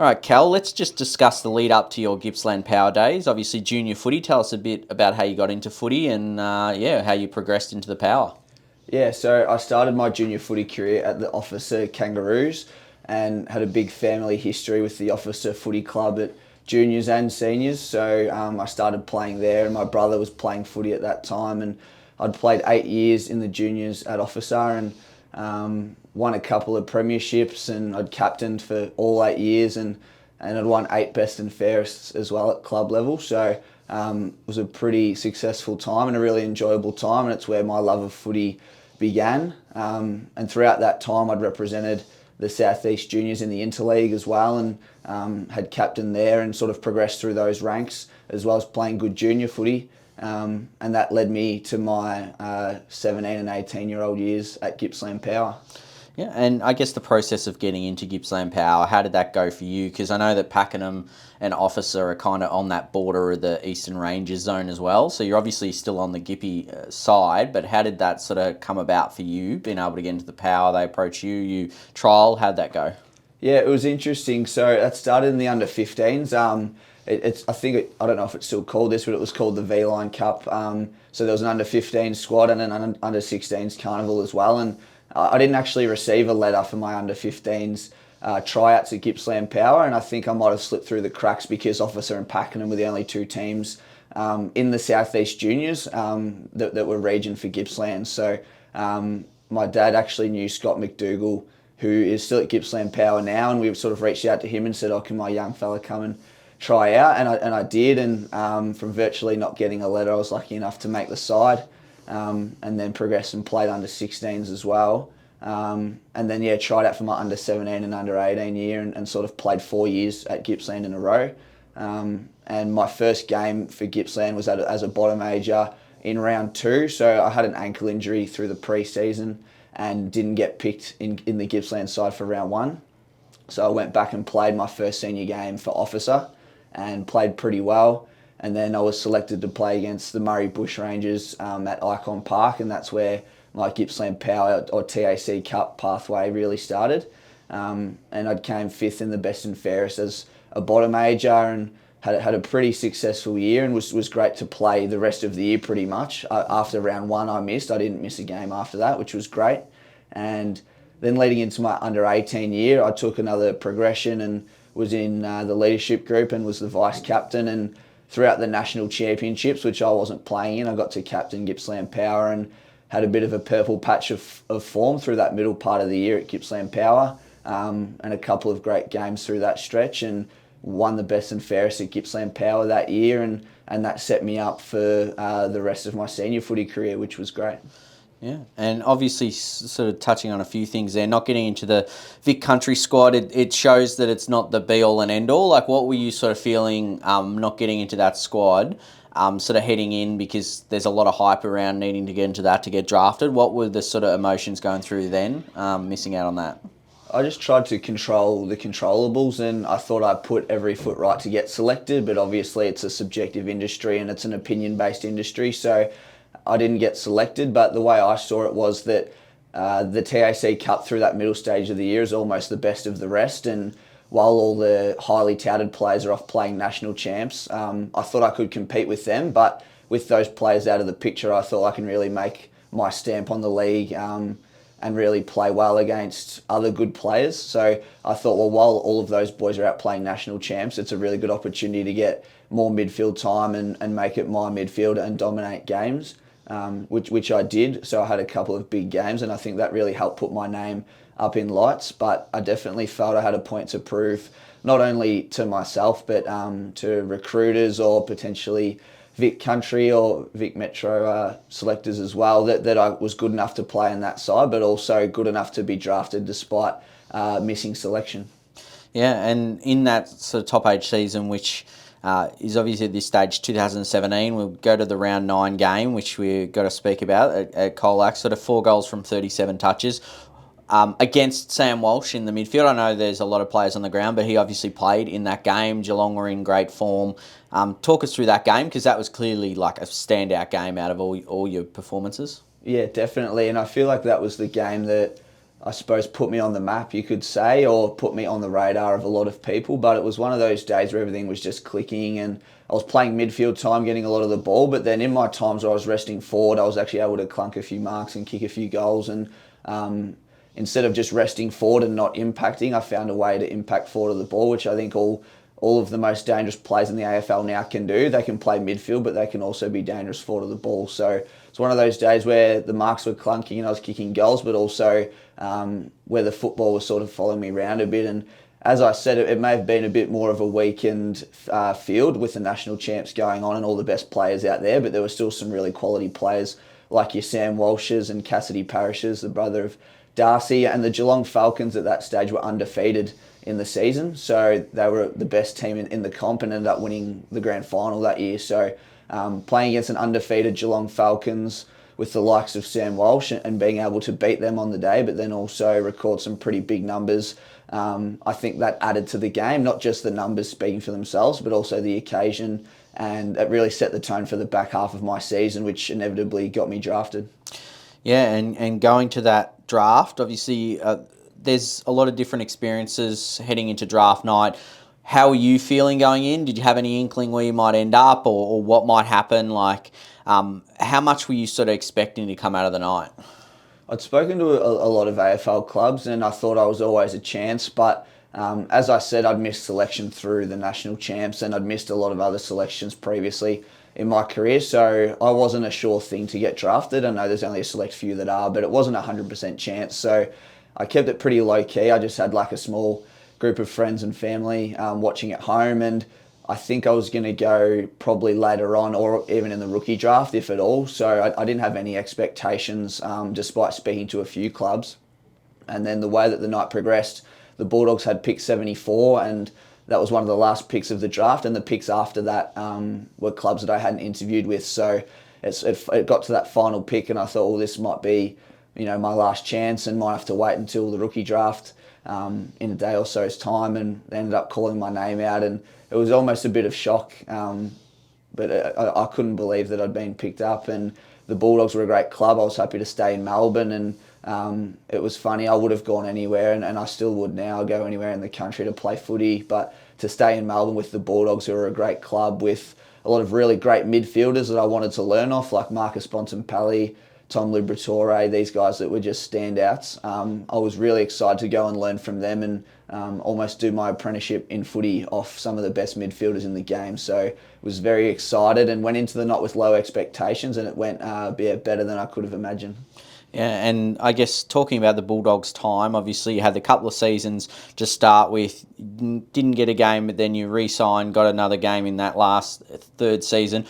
All right, Cal, let's just discuss the lead up to your Gippsland Power Days. Obviously, junior footy. Tell us a bit about how you got into footy and, how you progressed into the Power. Yeah, so I started my junior footy career at the Officer Kangaroos and had a big family history with the Officer Footy Club at juniors and seniors. So I started playing there, and my brother was playing footy at that time. And I'd played 8 years in the juniors at Officer and won a couple of premierships, and I'd captained for all 8 years, and I'd won 8 best and fairest as well at club level. So it was a pretty successful time and a really enjoyable time, and it's where my love of footy began. And throughout that time, I'd represented the Southeast Juniors in the Interleague as well, and had captained there and sort of progressed through those ranks, as well as playing good junior footy. And that led me to my 17 and 18-year-old years at Gippsland Power. Yeah, and I guess the process of getting into Gippsland Power, how did that go for you? Because I know that Pakenham and Officer are kind of on that border of the Eastern Ranges zone as well. So you're obviously still on the Gippy side, but how did that sort of come about for you, being able to get into the Power? They approach you, you trial, how'd that go? Yeah, it was interesting. So that started in the under-15s. I don't know if it's still called this, but it was called the V-Line Cup. So there was an under-15 squad and an under-16s carnival as well. And I didn't actually receive a letter for my under-15s tryouts at Gippsland Power, and I think I might have slipped through the cracks because Officer and Pakenham were the only two teams in the Southeast Juniors that were region for Gippsland. So my dad actually knew Scott McDougall, who is still at Gippsland Power now, and we've sort of reached out to him and said, "Oh, can my young fella come and try out?" And I did, and from virtually not getting a letter, I was lucky enough to make the side. And then progressed and played under 16s as well. And then, tried out for my under 17 and under 18 year, and sort of played 4 years at Gippsland in a row. And my first game for Gippsland was as a bottom major in round 2. So I had an ankle injury through the pre-season and didn't get picked in the Gippsland side for round 1. So I went back and played my first senior game for Officer and played pretty well. And then I was selected to play against the Murray Bushrangers at Icon Park, and that's where my Gippsland Power or TAC Cup pathway really started. And I came 5th in the best and fairest as a bottom major, and had a pretty successful year, and was great to play the rest of the year pretty much. After round 1 I didn't miss a game after that, which was great. And then leading into my under 18 year, I took another progression and was in the leadership group and was the vice captain. And throughout the national championships, which I wasn't playing in, I got to captain Gippsland Power and had a bit of a purple patch of form through that middle part of the year at Gippsland Power, and a couple of great games through that stretch, and won the best and fairest at Gippsland Power that year, and that set me up for the rest of my senior footy career, which was great. Yeah, and obviously sort of touching on a few things there, not getting into the Vic Country squad, it shows that it's not the be-all and end-all. Like, what were you sort of feeling not getting into that squad, sort of heading in, because there's a lot of hype around needing to get into that to get drafted? What were the sort of emotions going through then, missing out on that? I just tried to control the controllables, and I thought I put every foot right to get selected, but obviously it's a subjective industry and it's an opinion-based industry, so I didn't get selected. But the way I saw it was that the TAC Cup through that middle stage of the year is almost the best of the rest, and while all the highly touted players are off playing national champs, I thought I could compete with them, but with those players out of the picture, I thought I can really make my stamp on the league and really play well against other good players. So I thought, well, while all of those boys are out playing national champs, it's a really good opportunity to get more midfield time and make it my midfield and dominate games, which I did. So I had a couple of big games, and I think that really helped put my name up in lights. But I definitely felt I had a point to prove, not only to myself, but to recruiters or potentially Vic Country or Vic Metro selectors as well, that I was good enough to play in that side, but also good enough to be drafted despite missing selection. Yeah, and in that sort of top age season, which is obviously at this stage 2017, we'll go to the round 9 game, which we've got to speak about at Colac. Sort of 4 goals from 37 touches. Against Sam Walsh in the midfield. I know there's a lot of players on the ground, but he obviously played in that game. Geelong were in great form. Talk us through that game, because that was clearly like a standout game out of all your performances. Yeah, definitely. And I feel like that was the game that I suppose, put me on the map, you could say, or put me on the radar of a lot of people. But it was one of those days where everything was just clicking, and I was playing midfield time, getting a lot of the ball. But then in my times where I was resting forward, I was actually able to clunk a few marks and kick a few goals. And instead of just resting forward and not impacting, I found a way to impact forward of the ball, which I think all of the most dangerous players in the AFL now can do. They can play midfield, but they can also be dangerous forward of the ball. So it's one of those days where the marks were clunking and I was kicking goals, but also where the football was sort of following me around a bit. And as I said, it may have been a bit more of a weakened field with the national champs going on and all the best players out there, but there were still some really quality players like your Sam Walshes and Cassidy Parishes, the brother of Darcy, and the Geelong Falcons at that stage were undefeated in the season. So they were the best team in the comp and ended up winning the grand final that year. So playing against an undefeated Geelong Falcons with the likes of Sam Walsh and being able to beat them on the day, but then also record some pretty big numbers, I think that added to the game, not just the numbers speaking for themselves, but also the occasion. And it really set the tone for the back half of my season, which inevitably got me drafted. Yeah, and going to that draft, obviously, there's a lot of different experiences heading into draft night. How were you feeling going in? Did you have any inkling where you might end up or what might happen? Like, how much were you sort of expecting to come out of the night? I'd spoken to a lot of AFL clubs and I thought I was always a chance, but as I said, I'd missed selection through the national champs and I'd missed a lot of other selections previously in my career, so I wasn't a sure thing to get drafted. I know there's only a select few that are, but it wasn't a 100% chance, so I kept it pretty low key. I just had like a small group of friends and family watching at home, and I think I was going to go probably later on or even in the rookie draft, if at all. So I didn't have any expectations despite speaking to a few clubs. And then the way that the night progressed, the Bulldogs had pick 74 and that was one of the last picks of the draft, and the picks after that were clubs that I hadn't interviewed with. So it got to that final pick and I thought, well, this might be, my last chance and might have to wait until the rookie draft in a day or so's time, and they ended up calling my name out, and it was almost a bit of shock, but I couldn't believe that I'd been picked up, and the Bulldogs were a great club. I was happy to stay in Melbourne, and it was funny, I would have gone anywhere, and I still would now go anywhere in the country to play footy, but to stay in Melbourne with the Bulldogs, who are a great club with a lot of really great midfielders that I wanted to learn off, like Marcus Bontempelli, Tom Liberatore, these guys that were just standouts. I was really excited to go and learn from them and almost do my apprenticeship in footy off some of the best midfielders in the game. So was very excited and went into the night with low expectations, and it went better than I could have imagined. Yeah, and I guess talking about the Bulldogs' time, obviously you had a couple of seasons to start with, didn't get a game, but then you re-signed, got another game in that last third season.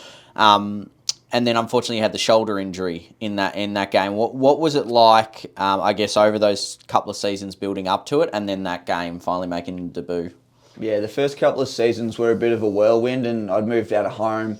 And then unfortunately you had the shoulder injury in that game. What was it like, I guess, over those couple of seasons building up to it, and then that game finally making a debut? Yeah, the first couple of seasons were a bit of a whirlwind, and I'd moved out of home,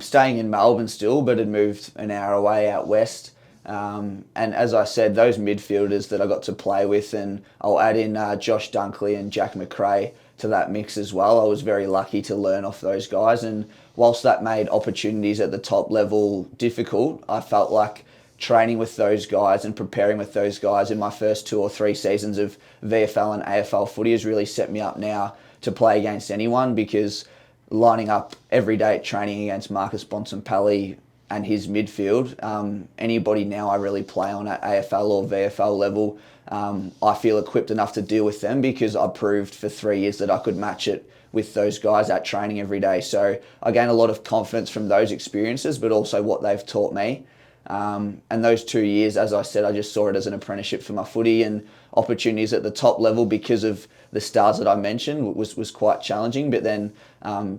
staying in Melbourne still, but had moved an hour away out west. And as I said, those midfielders that I got to play with, and I'll add in Josh Dunkley and Jack McRae to that mix as well. I was very lucky to learn off those guys, and whilst that made opportunities at the top level difficult, I felt like training with those guys and preparing with those guys in my first 2 or 3 seasons of VFL and AFL footy has really set me up now to play against anyone, because lining up every day at training against Marcus Bontempelli and his midfield, anybody now I really play on at AFL or VFL level, I feel equipped enough to deal with them, because I proved for 3 years that I could match it with those guys at training every day. So I gain a lot of confidence from those experiences, but also what they've taught me. And those 2 years, as I said, I just saw it as an apprenticeship for my footy, and opportunities at the top level because of the stars that I mentioned was quite challenging. But then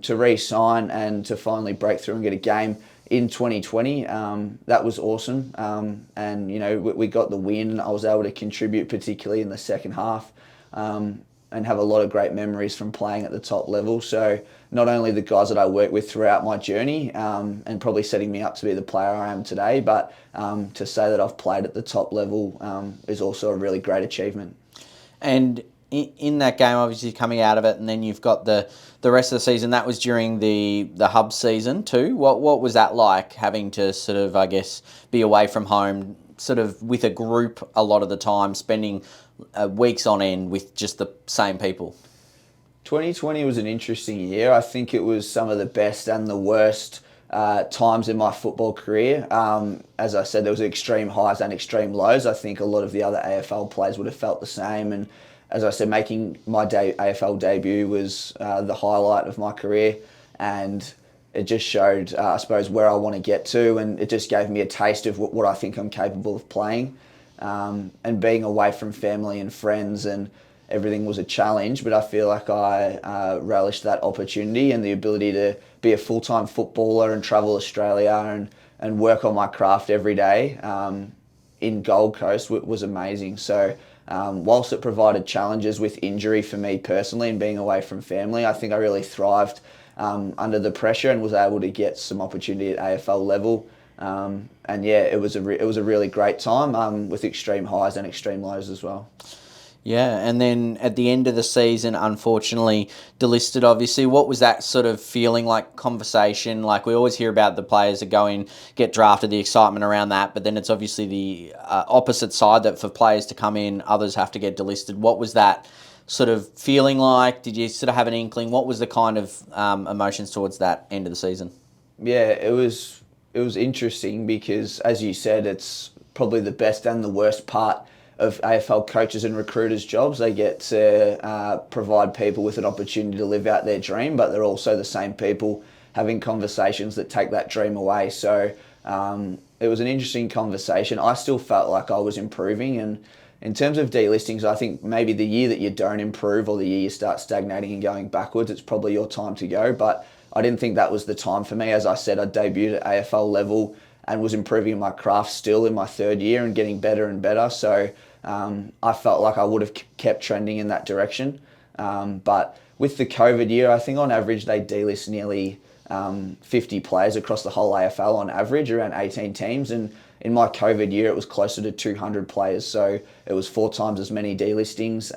to re-sign and to finally break through and get a game in 2020, that was awesome. And, we got the win. I was able to contribute, particularly in the second half, and have a lot of great memories from playing at the top level. So not only the guys that I worked with throughout my journey, and probably setting me up to be the player I am today, but to say that I've played at the top level is also a really great achievement. And in that game, obviously coming out of it, and then you've got the rest of the season. That was during the hub season too. What was that like, having to sort of, I guess, be away from home, sort of with a group a lot of the time, spending weeks on end with just the same people? 2020 was an interesting year. I think it was some of the best and the worst times in my football career. As I said, there was extreme highs and extreme lows. I think a lot of the other AFL players would have felt the same. And as I said, making my AFL debut was the highlight of my career. And it just showed, I suppose, where I want to get to. And it just gave me a taste of what I think I'm capable of playing. And being away from family and friends and everything was a challenge, but I feel like I relished that opportunity, and the ability to be a full-time footballer and travel Australia and work on my craft every day in Gold Coast was amazing. So whilst it provided challenges with injury for me personally and being away from family, I think I really thrived under the pressure and was able to get some opportunity at AFL level. And yeah, it was a really great time with extreme highs and extreme lows as well. Yeah, and then at the end of the season, unfortunately, delisted, obviously. What was that sort of feeling like, conversation? Like, we always hear about the players that go in, get drafted, the excitement around that, but then it's obviously the opposite side, that for players to come in, others have to get delisted. What was that sort of feeling like? Did you sort of have an inkling? What was the kind of emotions towards that end of the season? Yeah, it was interesting because, as you said, it's probably the best and the worst part of AFL coaches and recruiters' jobs. They get to provide people with an opportunity to live out their dream, but they're also the same people having conversations that take that dream away. So it was an interesting conversation. I still felt like I was improving, and in terms of delistings, I think maybe the year that you don't improve or the year you start stagnating and going backwards, it's probably your time to go. But I didn't think that was the time for me. As I said, I debuted at AFL level and was improving my craft still in my third year and getting better and better. So I felt like I would have kept trending in that direction. But with the COVID year, I think on average they delist nearly 50 players across the whole AFL on average, around 18 teams. And in my COVID year, it was closer to 200 players. So it was 4 times as many delistings.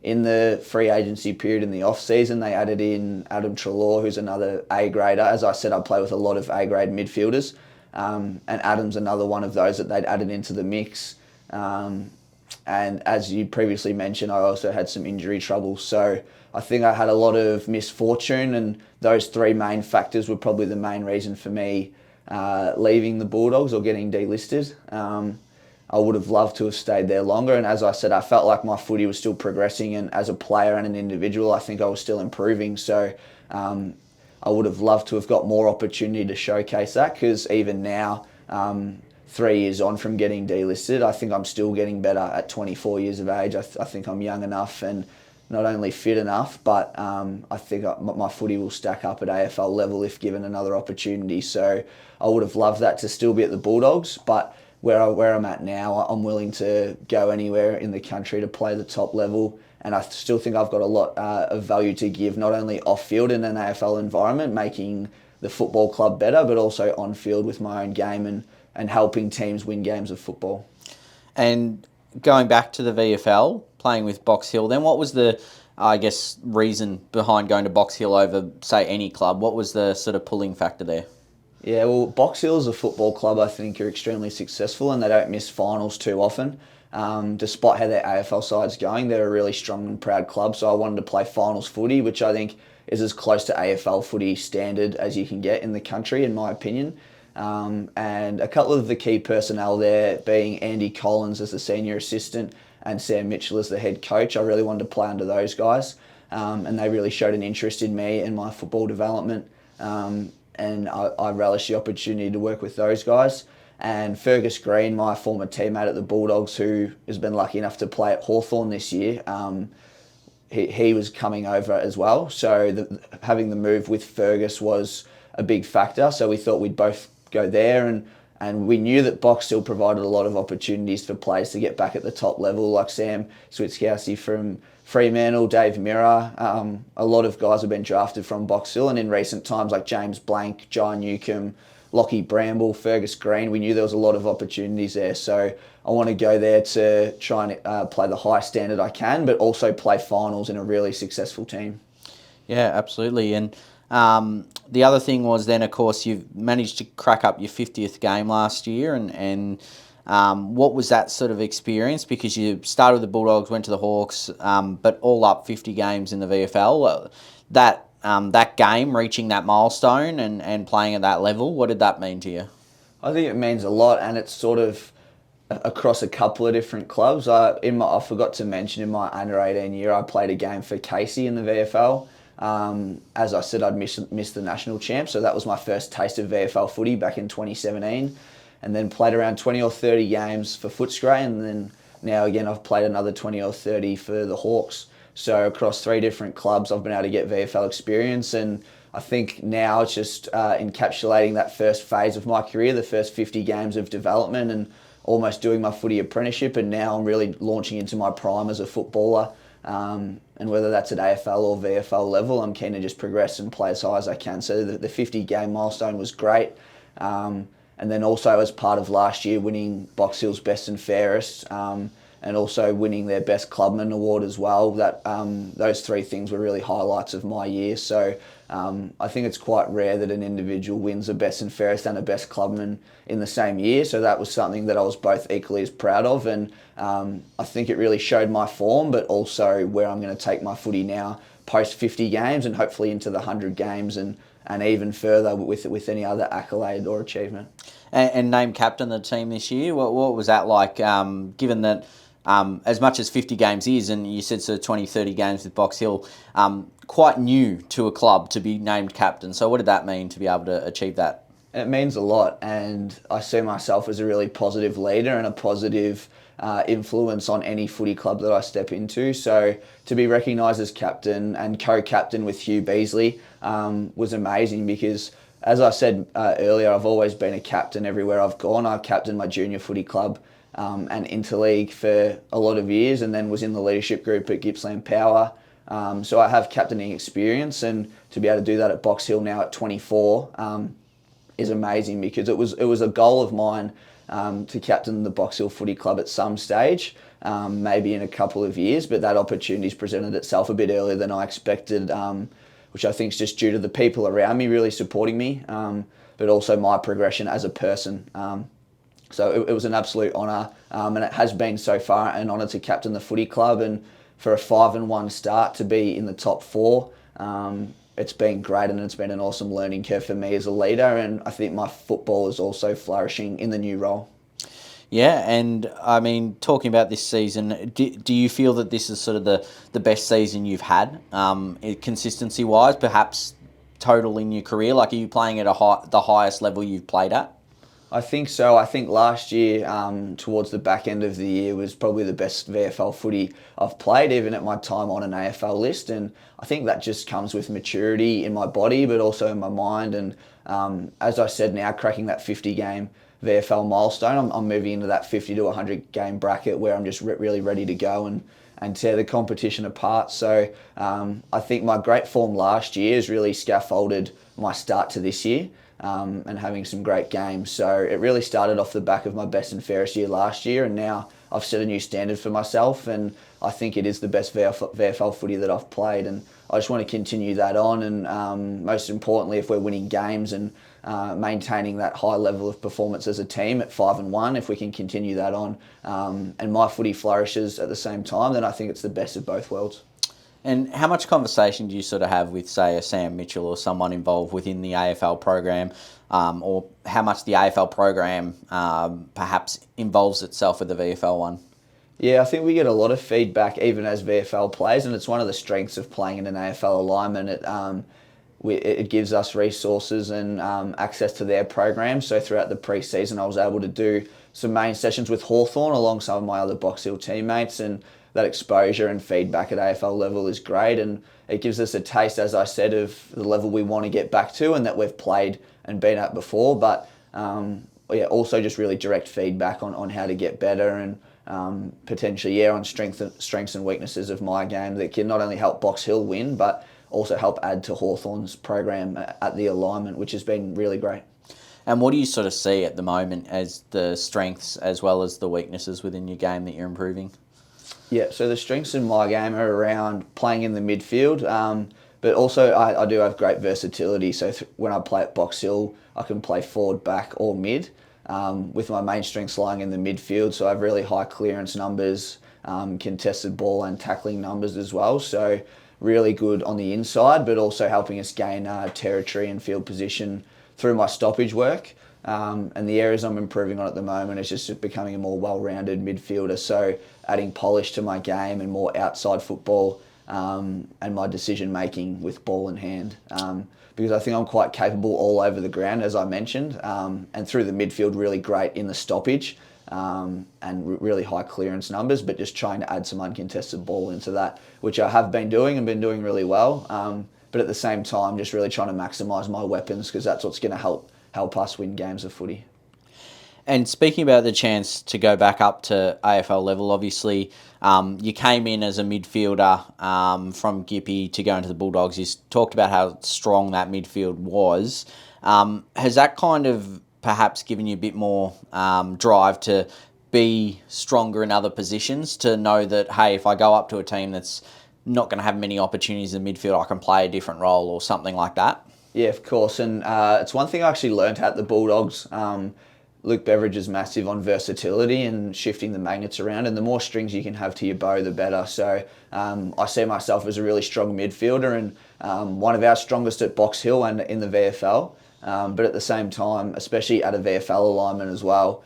In the free agency period in the off-season, they added in Adam Treloar, who's another A-grader. As I said, I play with a lot of A-grade midfielders. And Adam's another one of those that they'd added into the mix. And as you previously mentioned, I also had some injury trouble. So I think I had a lot of misfortune, and those 3 main factors were probably the main reason for me leaving the Bulldogs or getting delisted. I would have loved to have stayed there longer, and as I said, I felt like my footy was still progressing, and as a player and an individual, I think I was still improving. So I would have loved to have got more opportunity to showcase that, because even now, 3 years on from getting delisted, I think I'm still getting better at 24 years of age. I think I'm young enough and not only fit enough, but I think my footy will stack up at AFL level if given another opportunity. So I would have loved that to still be at the Bulldogs, but where I'm at now, I'm willing to go anywhere in the country to play the top level. And I still think I've got a lot of value to give, not only off-field in an AFL environment, making the football club better, but also on-field with my own game and helping teams win games of football. And going back to the VFL, playing with Box Hill, then what was the, I guess, reason behind going to Box Hill over, say, any club? What was the sort of pulling factor there? Yeah, well, Box Hill as a football club, I think, are extremely successful, and they don't miss finals too often. Despite how their AFL side's going, they're a really strong and proud club, so I wanted to play finals footy, which I think is as close to AFL footy standard as you can get in the country, in my opinion. And a couple of the key personnel there being Andy Collins as the senior assistant and Sam Mitchell as the head coach. I really wanted to play under those guys, and they really showed an interest in me and my football development. And I relish the opportunity to work with those guys. And Fergus Green, my former teammate at the Bulldogs, who has been lucky enough to play at Hawthorn this year, he was coming over as well. So having the move with Fergus was a big factor. So we thought we'd both go there, and we knew that Box still provided a lot of opportunities for players to get back at the top level, like Sam Switzkowski from Fremantle, Dave Mirror. A lot of guys have been drafted from Box Hill, and in recent times, like James Blank, John Newcomb, Lockie Bramble, Fergus Green, we knew there was a lot of opportunities there. So I want to go there to try and play the highest standard I can, but also play finals in a really successful team. Yeah, absolutely. And the other thing was then, of course, you've managed to crack up your 50th game last year, and What was that sort of experience? Because you started with the Bulldogs, went to the Hawks, but all up 50 games in the VFL. That game, reaching that milestone and playing at that level, what did that mean to you? I think it means a lot, and it's sort of across a couple of different clubs. I forgot to mention in my under 18 year, I played a game for Casey in the VFL. As I said, I'd missed the national champ, so that was my first taste of VFL footy back in 2017, and then played around 20 or 30 games for Footscray, and then now again I've played another 20 or 30 for the Hawks. So across 3 different clubs, I've been able to get VFL experience, and I think now it's just encapsulating that first phase of my career, the first 50 games of development, and almost doing my footy apprenticeship, and now I'm really launching into my prime as a footballer. And whether that's at AFL or VFL level, I'm keen to just progress and play as high as I can. So the 50 game milestone was great. And then also as part of last year winning Box Hill's Best and Fairest, and also winning their Best Clubman award as well. That those 3 things were really highlights of my year. So I think it's quite rare that an individual wins a Best and Fairest and a Best Clubman in the same year. So that was something that I was both equally as proud of, and I think it really showed my form, but also where I'm going to take my footy now post 50 games and hopefully into the 100 games and even further with any other accolade or achievement. And named captain of the team this year, what was that like, given that as much as 50 games is, and you said sort of 20, 30 games with Box Hill, quite new to a club to be named captain. So what did that mean to be able to achieve that? It means a lot, and I see myself as a really positive leader and a positive influence on any footy club that I step into. So to be recognised as captain and co-captain with Hugh Beasley was amazing, because as I said earlier, I've always been a captain everywhere I've gone. I captained my junior footy club and interleague for a lot of years, and then was in the leadership group at Gippsland Power. So I have captaining experience, and to be able to do that at Box Hill now at 24 is amazing, because it was a goal of mine to captain the Box Hill Footy Club at some stage, maybe in a couple of years, but that opportunity's presented itself a bit earlier than I expected, which I think is just due to the people around me really supporting me, but also my progression as a person. So it was an absolute honour, and it has been so far an honour to captain the footy club, and for a 5-1 start to be in the top 4. It's been great, and it's been an awesome learning curve for me as a leader, and I think my football is also flourishing in the new role. Yeah, and I mean, talking about this season, do you feel that this is sort of the best season you've had, consistency-wise, perhaps total in your career? Like, are you playing at the highest level you've played at? I think so. I think last year, towards the back end of the year, was probably the best VFL footy I've played, even at my time on an AFL list. And I think that just comes with maturity in my body, but also in my mind. And as I said, now cracking that 50-game VFL milestone, I'm moving into that 50 to 100-game bracket where I'm just really ready to go and tear the competition apart. So I think my great form last year has really scaffolded my start to this year. And having some great games. So it really started off the back of my best and fairest year last year, and now I've set a new standard for myself, and I think it is the best VFL footy that I've played, and I just want to continue that on, and most importantly, if we're winning games and maintaining that high level of performance as a team at 5-1, if we can continue that on, and my footy flourishes at the same time, then I think it's the best of both worlds. And how much conversation do you sort of have with, say, a Sam Mitchell or someone involved within the AFL program, or how much the AFL program perhaps involves itself with the VFL one? Yeah, I think we get a lot of feedback even as VFL players, and it's one of the strengths of playing in an AFL alignment. It gives us resources and access to their program. So throughout the pre-season, I was able to do some main sessions with Hawthorn alongside my other Box Hill teammates, and that exposure and feedback at AFL level is great, and it gives us a taste, as I said, of the level we want to get back to and that we've played and been at before, but also just really direct feedback on how to get better, and potentially on strengths and weaknesses of my game that can not only help Box Hill win, but also help add to Hawthorn's program at the alignment, which has been really great. And what do you sort of see at the moment as the strengths as well as the weaknesses within your game that you're improving? Yeah, so the strengths in my game are around playing in the midfield, but also I do have great versatility. So when I play at Box Hill, I can play forward, back or mid. with my main strengths lying in the midfield. So I have really high clearance numbers, contested ball and tackling numbers as well. So really good on the inside, but also helping us gain territory and field position through my stoppage work. And the areas I'm improving on at the moment is just becoming a more well-rounded midfielder. So adding polish to my game and more outside football, and my decision making with ball in hand. Because I think I'm quite capable all over the ground, as I mentioned, and through the midfield, really great in the stoppage, and really high clearance numbers, but just trying to add some uncontested ball into that, which I have been doing and been doing really well. But at the same time, just really trying to maximise my weapons, because that's what's going to help us win games of footy. And speaking about the chance to go back up to AFL level, obviously you came in as a midfielder from Gippy to go into the Bulldogs. You talked about how strong that midfield was. Has that kind of perhaps given you a bit more drive to be stronger in other positions, to know that, hey, if I go up to a team that's not going to have many opportunities in midfield, I can play a different role or something like that? Yeah, of course. And it's one thing I actually learned at the Bulldogs. Luke Beveridge is massive on versatility and shifting the magnets around, and the more strings you can have to your bow, the better. So I see myself as a really strong midfielder, and one of our strongest at Box Hill and in the VFL. But at the same time, especially at a VFL alignment as well,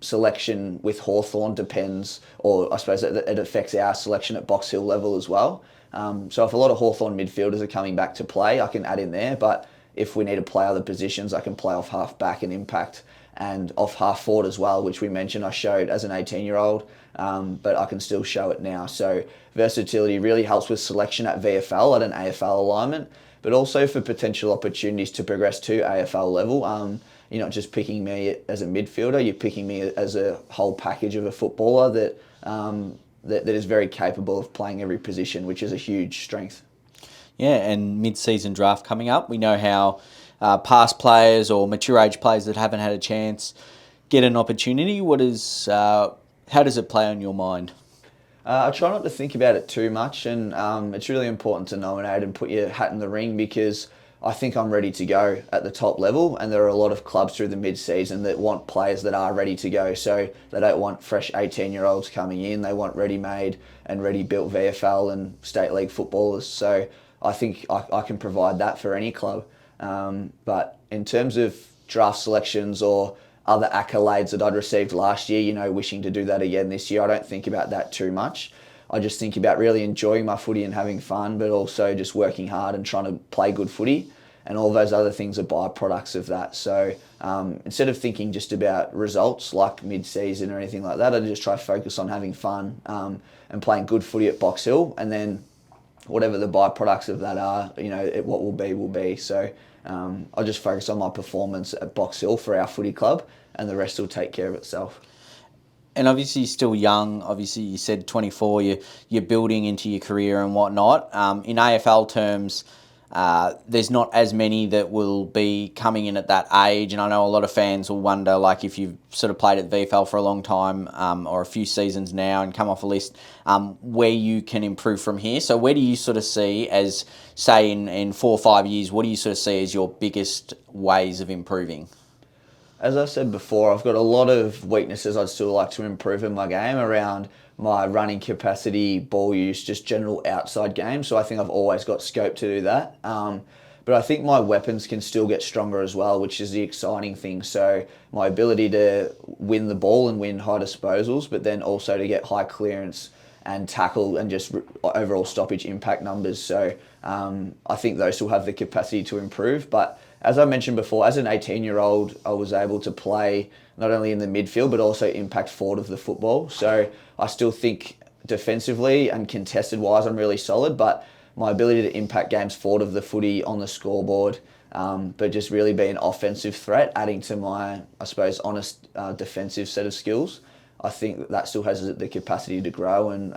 selection with Hawthorn depends, or I suppose it affects our selection at Box Hill level as well. So if a lot of Hawthorn midfielders are coming back to play, I can add in there. But if we need to play other positions, I can play off half back and impact, and off half forward as well, which we mentioned I showed as an 18-year-old, but I can still show it now. So versatility really helps with selection at VFL, at an AFL alignment, but also for potential opportunities to progress to AFL level. You're not just picking me as a midfielder, you're picking me as a whole package of a footballer that is very capable of playing every position, which is a huge strength. Yeah, and mid-season draft coming up. We know how past players or mature age players that haven't had a chance get an opportunity. How does it play on your mind? I try not to think about it too much, and it's really important to nominate and put your hat in the ring, because I think I'm ready to go at the top level, and there are a lot of clubs through the mid-season that want players that are ready to go. So they don't want fresh 18-year-olds coming in. They want ready-made and ready-built VFL and state league footballers. So I think I can provide that for any club. But in terms of draft selections or other accolades that I'd received last year, wishing to do that again this year, I don't think about that too much. I just think about really enjoying my footy and having fun, but also just working hard and trying to play good footy. And all those other things are byproducts of that. So instead of thinking just about results like mid-season or anything like that, I just try to focus on having fun and playing good footy at Box Hill. And then whatever the byproducts of that are, what will be, will be. So I'll just focus on my performance at Box Hill for our footy club, and the rest will take care of itself. And obviously you're still young. Obviously you said 24, you're building into your career and whatnot. In AFL terms, there's not as many that will be coming in at that age, and I know a lot of fans will wonder, like, if you've sort of played at VFL for a long time or a few seasons now and come off a list, where you can improve from here. So where do you sort of see as, say, in 4 or 5 years, what do you sort of see as your biggest ways of improving? As I said before, I've got a lot of weaknesses I'd still like to improve in my game around my running capacity, ball use, just general outside game. So I think I've always got scope to do that. But I think my weapons can still get stronger as well, which is the exciting thing. So my ability to win the ball and win high disposals, but then also to get high clearance and tackle and just overall stoppage impact numbers. So I think those still have the capacity to improve. But as I mentioned before, as an 18-year-old, I was able to play not only in the midfield, but also impact forward of the football. So I still think defensively and contested-wise, I'm really solid, but my ability to impact games forward of the footy on the scoreboard, but just really be an offensive threat, adding to my, I suppose, honest defensive set of skills, I think that still has the capacity to grow, and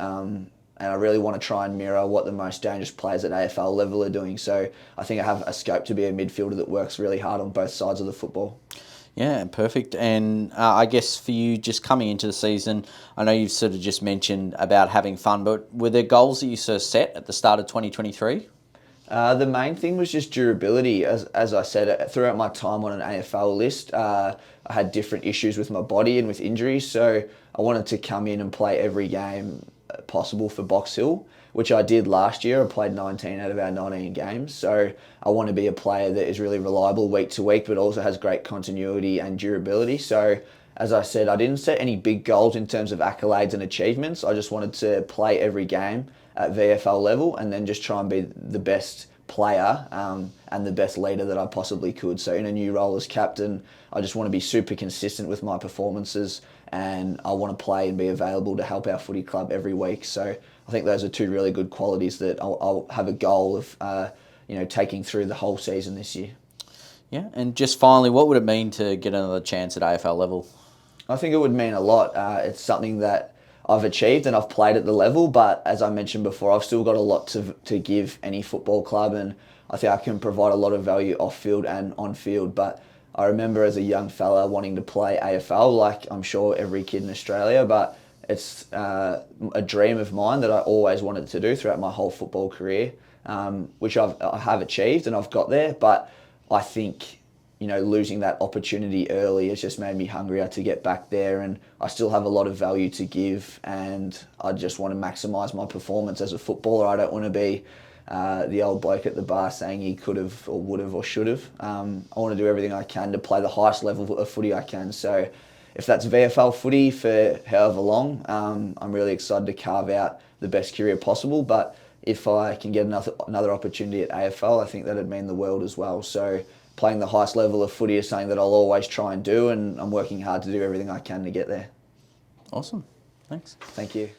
I really want to try and mirror what the most dangerous players at AFL level are doing. So I think I have a scope to be a midfielder that works really hard on both sides of the football. Yeah, perfect. And I guess for you, just coming into the season, I know you've sort of just mentioned about having fun, but were there goals that you sort of set at the start of 2023? The main thing was just durability. As I said, throughout my time on an AFL list, I had different issues with my body and with injuries, so I wanted to come in and play every game possible for Box Hill, which I did last year. I played 19 out of our 19 games, so I want to be a player that is really reliable week to week, but also has great continuity and durability. So as I said, I didn't set any big goals in terms of accolades and achievements. I just wanted to play every game at VFL level and then just try and be the best player and the best leader that I possibly could. So in a new role as captain, I just want to be super consistent with my performances, and I want to play and be available to help our footy club every week. So I think those are two really good qualities that I'll have a goal of taking through the whole season this year. Yeah, and just finally, what would it mean to get another chance at AFL level? I think it would mean a lot. It's something that I've achieved and I've played at the level, but as I mentioned before, I've still got a lot to give any football club, and I think I can provide a lot of value off field and on field. But I remember as a young fella wanting to play AFL, like I'm sure every kid in Australia, but it's a dream of mine that I always wanted to do throughout my whole football career, which I have achieved and I've got there. But I think losing that opportunity early has just made me hungrier to get back there, and I still have a lot of value to give, and I just want to maximise my performance as a footballer. I don't want to be the old bloke at the bar saying he could have or would have or should have. I want to do everything I can to play the highest level of footy I can. So if that's VFL footy for however long, I'm really excited to carve out the best career possible. But if I can get another opportunity at AFL, I think that'd mean the world as well. So playing the highest level of footy is something that I'll always try and do, and I'm working hard to do everything I can to get there. Awesome. Thanks. Thank you.